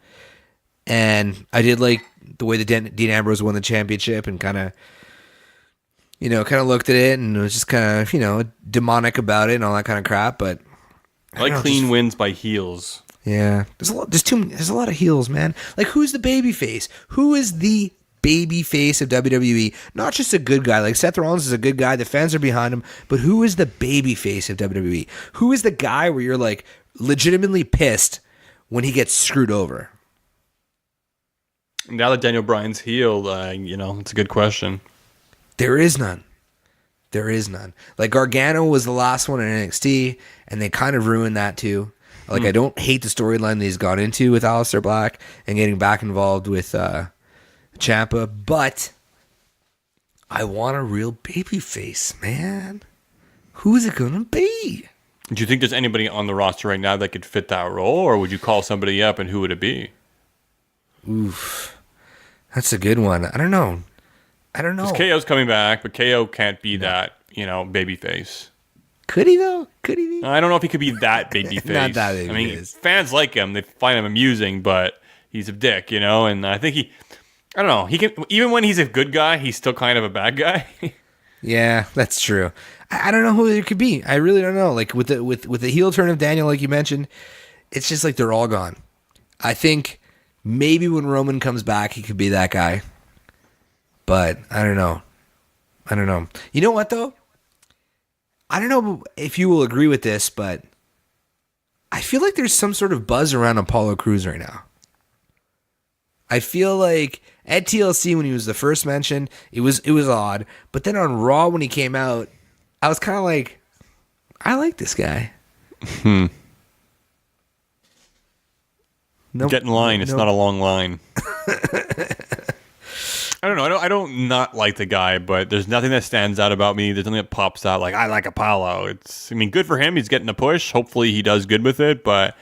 and I did like the way that Dean Ambrose won the championship and kind of looked at it and it was just kind of demonic about it and all that kind of crap, but. I like clean wins by heels. Yeah. There's a lot of heels, man. Like, who's the baby face? Who is the baby face of WWE? Not just a good guy. Like, Seth Rollins is a good guy. The fans are behind him. But who is the baby face of WWE? Who is the guy where you're, like, legitimately pissed when he gets screwed over? Now that Daniel Bryan's healed, it's a good question. There is none. There is none. Like Gargano was the last one in NXT, and they kind of ruined that too. Like I don't hate the storyline that he's gone into with Aleister Black and getting back involved with Ciampa, but I want a real babyface, man. Who's it gonna be? Do you think there's anybody on the roster right now that could fit that role, or would you call somebody up, and who would it be? Oof, that's a good one. I don't know. Because KO's coming back, but KO can't be that, babyface. Could he though? Could he be? I don't know if he could be that babyface. Not that babyface. I mean, fans like him; they find him amusing, but he's a dick, And I think I don't know. He can, even when he's a good guy, he's still kind of a bad guy. Yeah, that's true. I don't know who it could be. I really don't know. Like with the heel turn of Daniel, like you mentioned, it's just like they're all gone. I think maybe when Roman comes back, he could be that guy. But I don't know. You know what though? I don't know if you will agree with this, but I feel like there's some sort of buzz around Apollo Crews right now. I feel like at TLC when he was the first mention, it was odd. But then on Raw when he came out, I was kind of like, I like this guy. Nope. Get in line. It's not a long line. I don't know. I don't not like the guy, but there's nothing that stands out about me. There's nothing that pops out like I like Apollo. Good for him. He's getting a push. Hopefully he does good with it, but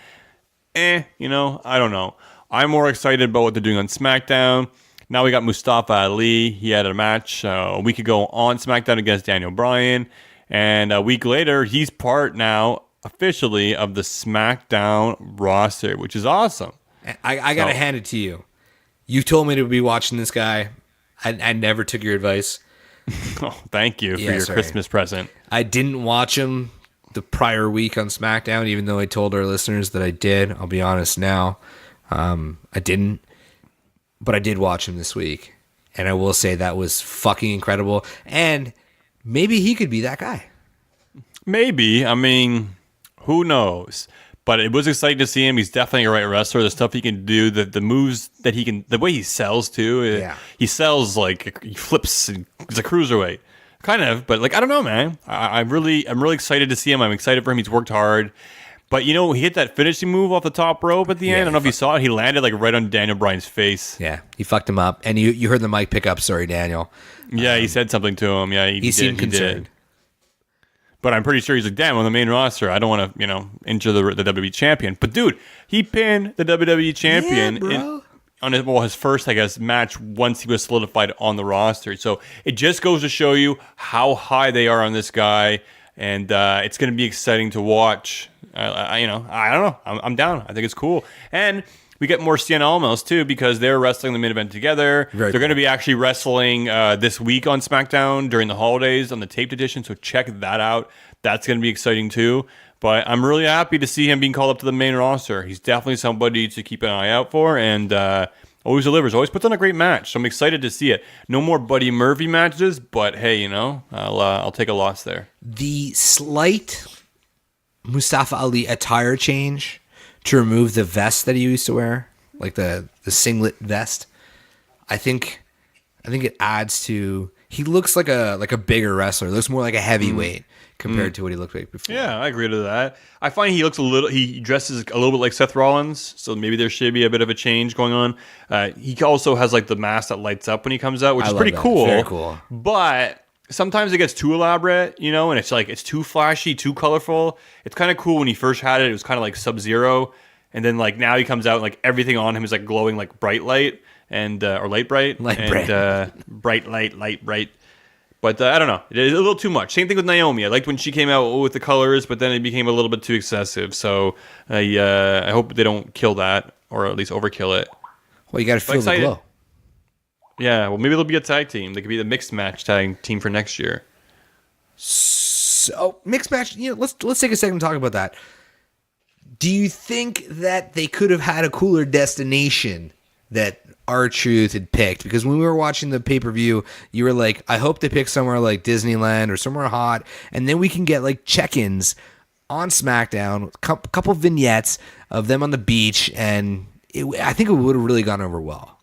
I don't know. I'm more excited about what they're doing on SmackDown. Now we got Mustafa Ali. He had a match a week ago on SmackDown against Daniel Bryan, and a week later he's part now officially of the SmackDown roster, which is awesome. I gotta hand it to you. You told me to be watching this guy. I never took your advice. Oh, thank you for your Christmas present. I didn't watch him the prior week on SmackDown, even though I told our listeners that I did. I'll be honest now. I didn't. But I did watch him this week. And I will say that was fucking incredible. And maybe he could be that guy. Maybe. Who knows? But it was exciting to see him. He's definitely a right wrestler. The stuff he can do, the moves that he can, the way he sells too. Yeah. He sells like he flips. He's a cruiserweight, kind of. But I don't know, man. I'm really excited to see him. I'm excited for him. He's worked hard. But he hit that finishing move off the top rope at the end. I don't know if you saw it. He landed right on Daniel Bryan's face. Yeah, he fucked him up. And you heard the mic pick up. Sorry, Daniel. Yeah, he said something to him. Yeah, he seemed concerned. But I'm pretty sure he's like, damn, on the main roster, I don't want to, injure the WWE champion. But dude, he pinned the WWE champion on his first, I guess, match once he was solidified on the roster. So it just goes to show you how high they are on this guy, and it's going to be exciting to watch. I don't know. I'm down. I think it's cool. And we get more Cien Almos, too, because they're wrestling the main event together. They're going to be actually wrestling this week on SmackDown during the holidays on the taped edition, so check that out. That's going to be exciting, too. But I'm really happy to see him being called up to the main roster. He's definitely somebody to keep an eye out for, and always delivers. Always puts on a great match, so I'm excited to see it. No more Buddy Murphy matches, but hey, I'll take a loss there. The slight Mustafa Ali attire change to remove the vest that he used to wear, like the singlet vest, I think it adds to. He looks like a bigger wrestler. Looks more like a heavyweight compared to what he looked like before. Yeah, I agree to that. I find he looks he dresses a little bit like Seth Rollins, so maybe there should be a bit of a change going on. He also has the mask that lights up when he comes out, which is pretty cool. Very cool. But sometimes it gets too elaborate, and it's too flashy, too colorful. It's kind of cool when he first had it. It was kind of like Sub-Zero. And then now he comes out and everything on him is glowing like bright light and or light bright. Bright light bright. But I don't know. It is a little too much. Same thing with Naomi. I liked when she came out with the colors, but then it became a little bit too excessive. So I hope they don't kill that, or at least overkill it. Well, you got to feel the glow. Yeah, well, maybe there'll be a tag team. They could be the mixed match tag team for next year. So mixed match. Let's take a second to talk about that. Do you think that they could have had a cooler destination that R-Truth had picked? Because when we were watching the pay-per-view, you were like, I hope they pick somewhere like Disneyland or somewhere hot, and then we can get check-ins on SmackDown, a couple vignettes of them on the beach, and I think it would have really gone over well.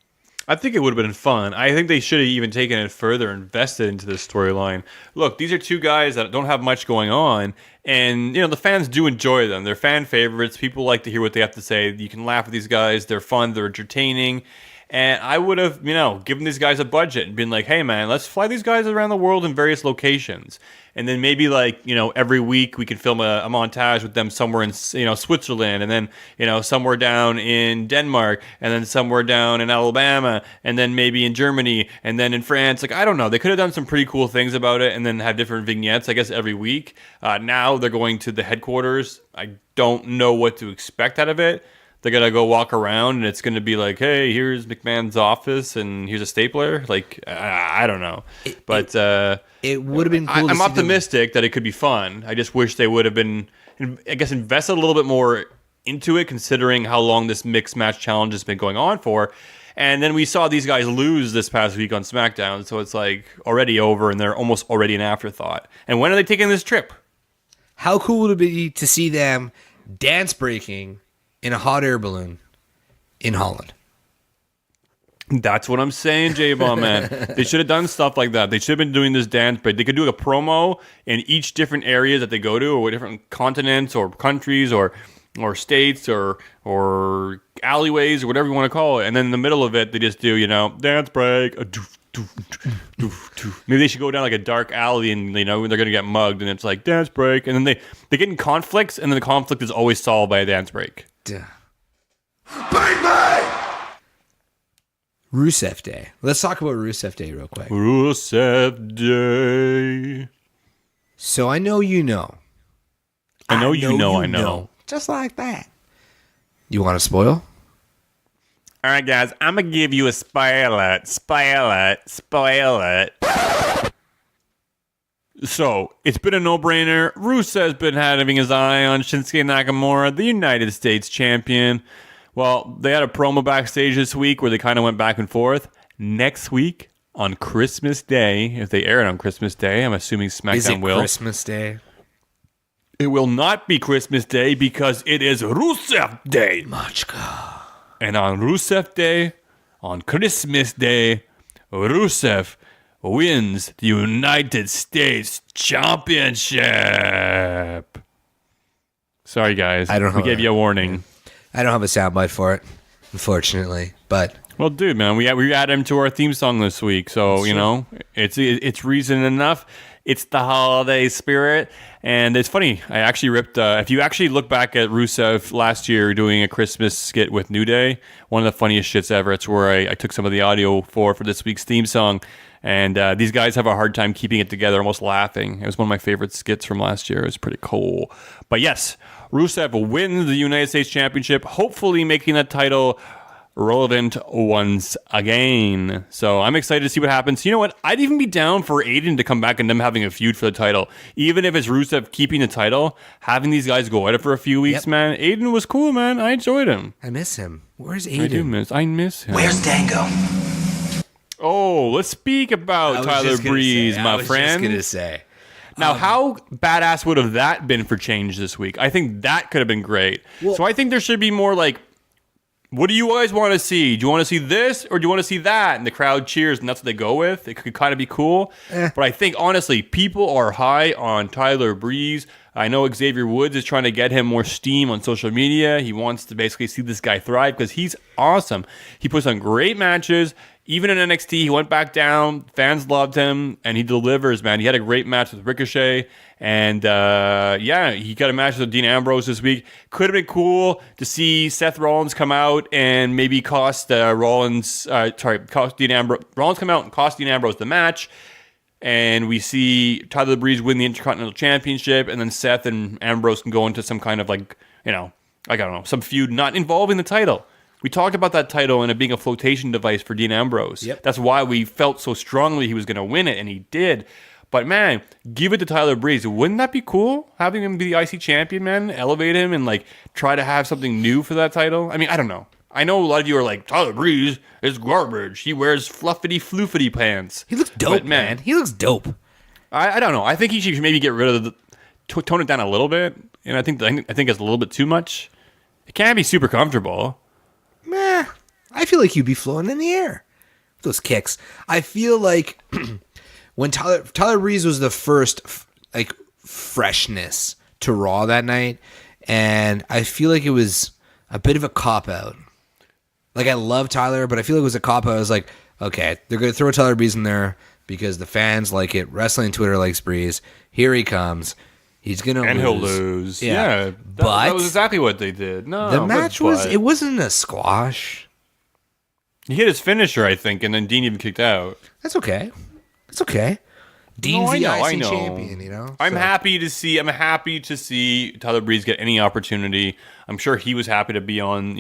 I think it would have been fun. I think they should have even taken it further, invested into this storyline. Look, these are two guys that don't have much going on, and the fans do enjoy them. They're fan favorites. People like to hear what they have to say. You can laugh at these guys. They're fun. They're entertaining. And I would have, given these guys a budget and been like, hey, man, let's fly these guys around the world in various locations. And then maybe every week we could film a montage with them somewhere in, Switzerland, and then, somewhere down in Denmark, and then somewhere down in Alabama, and then maybe in Germany, and then in France. I don't know. They could have done some pretty cool things about it and then have different vignettes, I guess, every week. Now they're going to the headquarters. I don't know what to expect out of it. They're going to go walk around, and it's going to be like, hey, here's McMahon's office, and here's a stapler. I don't know. But it would have been cool. I'm optimistic that it could be fun. I just wish they would have been, I guess, invested a little bit more into it, considering how long this mixed match challenge has been going on for. And then we saw these guys lose this past week on SmackDown, so it's already over, and they're almost already an afterthought. And when are they taking this trip? How cool would it be to see them dance breaking in a hot air balloon in Holland? That's what I'm saying, J-Bomb, man. They should have done stuff like that. They should have been doing this dance, but they could do a promo in each different area that they go to, or different continents, or countries, or states, or alleyways, or whatever you want to call it. And then in the middle of it, they just do, dance break. Maybe they should go down a dark alley, and they're going to get mugged, and it's dance break. And then they get in conflicts, and then the conflict is always solved by a dance break. Bang, bang! Rusev Day. Let's talk about Rusev Day real quick. Rusev Day. So I know you know. I know. Just like that. You want to spoil? All right, guys. I'm going to give you a spoil it. So, it's been a no-brainer. Rusev's been having his eye on Shinsuke Nakamura, the United States champion. Well, they had a promo backstage this week where they kind of went back and forth. Next week, on Christmas Day, if they air it on Christmas Day, I'm assuming SmackDown will. Christmas Day? It will not be Christmas Day because it is Rusev Day. Machka. And on Rusev Day, on Christmas Day, Rusev wins the United States Championship. Sorry, guys. We gave you a warning. I don't have a soundbite for it, unfortunately. But well, dude, man, we added him to our theme song this week, so it's reason enough. It's the holiday spirit, and it's funny. I actually ripped. If you actually look back at Rusev last year doing a Christmas skit with New Day, one of the funniest shits ever. It's where I took some of the audio for this week's theme song. And these guys have a hard time keeping it together, almost laughing. It was one of my favorite skits from last year. It was pretty cool. But yes, Rusev wins the United States Championship, hopefully making that title relevant once again. So I'm excited to see what happens. You know what? I'd even be down for Aiden to come back and them having a feud for the title. Even if it's Rusev keeping the title, having these guys go at it for a few weeks, man. Aiden was cool, man. I enjoyed him. I miss him. Where's Aiden? I miss him. Where's Dango? Oh, let's speak about Tyler Breeze, my friend. I was just going to say. Now, how badass would have that been for change this week? I think that could have been great. Well, so I think there should be more what do you guys want to see? Do you want to see this or do you want to see that? And the crowd cheers, and that's what they go with. It could kind of be cool. But I think, honestly, people are high on Tyler Breeze. I know Xavier Woods is trying to get him more steam on social media. He wants to basically see this guy thrive because he's awesome. He puts on great matches. Even in NXT, he went back down. Fans loved him, and he delivers, man. He had a great match with Ricochet, and he got a match with Dean Ambrose this week. Could have been cool to see Seth Rollins come out and maybe cost Dean Ambrose. Rollins come out and cost Dean Ambrose the match, and we see Tyler Breeze win the Intercontinental Championship, and then Seth and Ambrose can go into some kind of some feud not involving the title. We talked about that title and it being a flotation device for Dean Ambrose. Yep. That's why we felt so strongly he was going to win it, and he did. But, man, give it to Tyler Breeze. Wouldn't that be cool? Having him be the IC champion, man? Elevate him and, try to have something new for that title? I mean, I don't know. I know a lot of you are like, Tyler Breeze is garbage. He wears fluffity-floofity pants. He looks dope, man. He looks dope. I don't know. I think he should maybe get rid of tone it down a little bit. And I think it's a little bit too much. It can't be super comfortable. Meh. I feel like you'd be floating in the air. those kicks. I feel like when Tyler Breeze was the first like freshness to Raw that night, and I feel like it was a bit of a cop-out. Like, I love Tyler, but I feel like it was a cop-out. I was like, okay, they're going to throw Tyler Breeze in there because the fans like it. Wrestling Twitter likes Breeze. Here he comes. He's going to lose. And he'll lose. Yeah. That was exactly what they did. No, the match it wasn't a squash. He hit his finisher, I think, and then Dean even kicked out. That's okay. It's okay. Dean's the IC champion, you know. I'm happy to see Tyler Breeze get any opportunity. I'm sure he was happy to be on,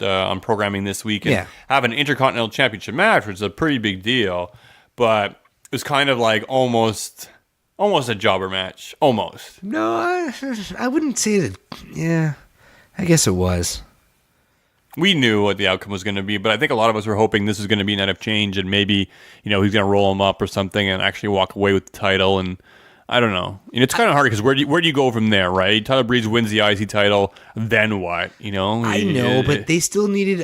on programming this week and have an Intercontinental Championship match, which is a pretty big deal. But it was kind of like almost a jobber match, almost. No, I wouldn't say that. Yeah, I guess it was. We knew what the outcome was going to be, but I think a lot of us were hoping this was going to be a night of change, and maybe he's going to roll him up or something and actually walk away with the title. And I don't know. It's kind of hard because where do you go from there, right? Tyler Breeze wins the IC title, then what? I know, but they still needed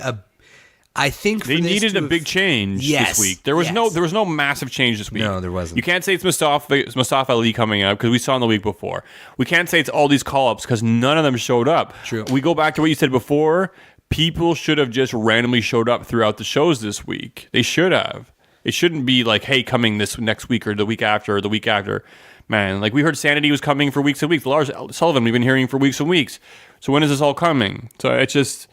they needed a big change this week. There was no massive change this week. No, there wasn't. You can't say it's Mustafa Ali coming up because we saw him the week before. We can't say it's all these call-ups because none of them showed up. True. We go back to what you said before. People should have just randomly showed up throughout the shows this week. They should have. It shouldn't be like, hey, coming this next week or the week after or the week after. Man, like we heard Sanity was coming for weeks and weeks. Lars Sullivan, we've been hearing for weeks and weeks. So when is this all coming? So it's just,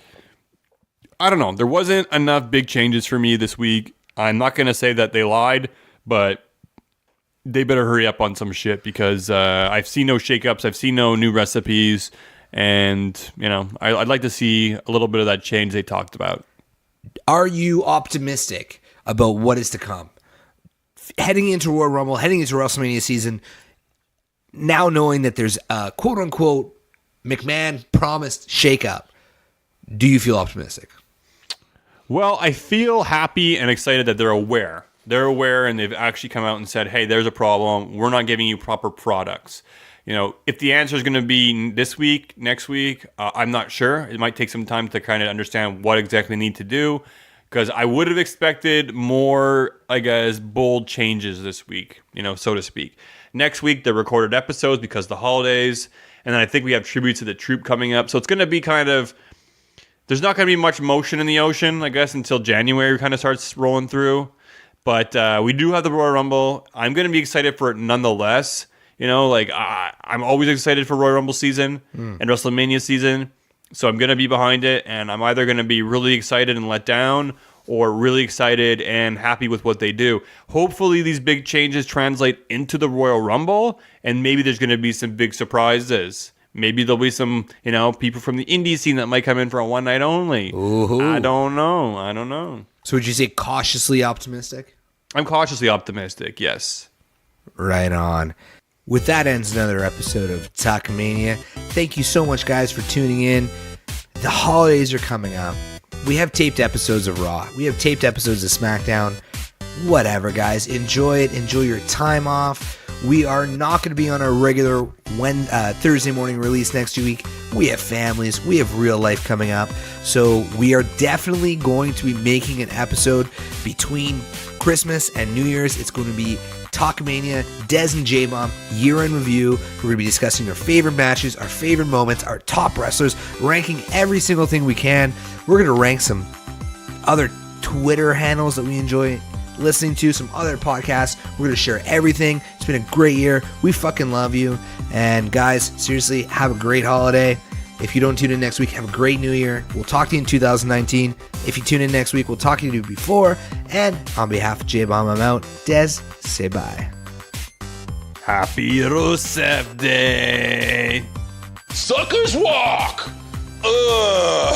I don't know. There wasn't enough big changes for me this week. I'm not going to say that they lied, but they better hurry up on some shit because I've seen no shakeups. I've seen no new recipes. And, I'd like to see a little bit of that change they talked about. Are you optimistic about what is to come? Heading into Royal Rumble, heading into WrestleMania season, now knowing that there's a quote-unquote McMahon promised shakeup, do you feel optimistic? Well, I feel happy and excited that they're aware. They're aware and they've actually come out and said, hey, there's a problem. We're not giving you proper products. If the answer is going to be this week, next week, I'm not sure. It might take some time to kind of understand what exactly they need to do because I would have expected more, I guess, bold changes this week, so to speak. Next week, the recorded episodes because of the holidays. And then I think we have tributes to the Troop coming up. So it's going to be kind of, there's not going to be much motion in the ocean, I guess, until January kind of starts rolling through. But we do have the Royal Rumble. I'm going to be excited for it nonetheless. I'm always excited for Royal Rumble season and WrestleMania season. So I'm going to be behind it. And I'm either going to be really excited and let down or really excited and happy with what they do. Hopefully these big changes translate into the Royal Rumble. And maybe there's going to be some big surprises. Maybe there'll be some, people from the indie scene that might come in for a one night only. Ooh. I don't know. So would you say cautiously optimistic? I'm cautiously optimistic, yes. Right on. With that ends another episode of Talkamania. Thank you so much, guys, for tuning in. The holidays are coming up. We have taped episodes of Raw. We have taped episodes of Smackdown. Whatever, guys. Enjoy it. Enjoy your time off. We are not going to be on our regular Thursday morning release next week. We have families. We have real life coming up. So we are definitely going to be making an episode between Christmas and New Year's. It's going to be Talkamania, Dez and J-Bomb, year-end review. We're going to be discussing our favorite matches, our favorite moments, our top wrestlers, ranking every single thing we can. We're going to rank some other Twitter handles that we enjoy listening to, some other podcasts. We're going to share everything. It's been a great year. We fucking love you. And guys, seriously, have a great holiday. If you don't tune in next week, have a great new year. We'll talk to you in 2019. If you tune in next week, we'll talk to you before. And on behalf of J-Bomb, I'm out. Dez, say bye. Happy Rusev Day. Suckers walk! Ugh.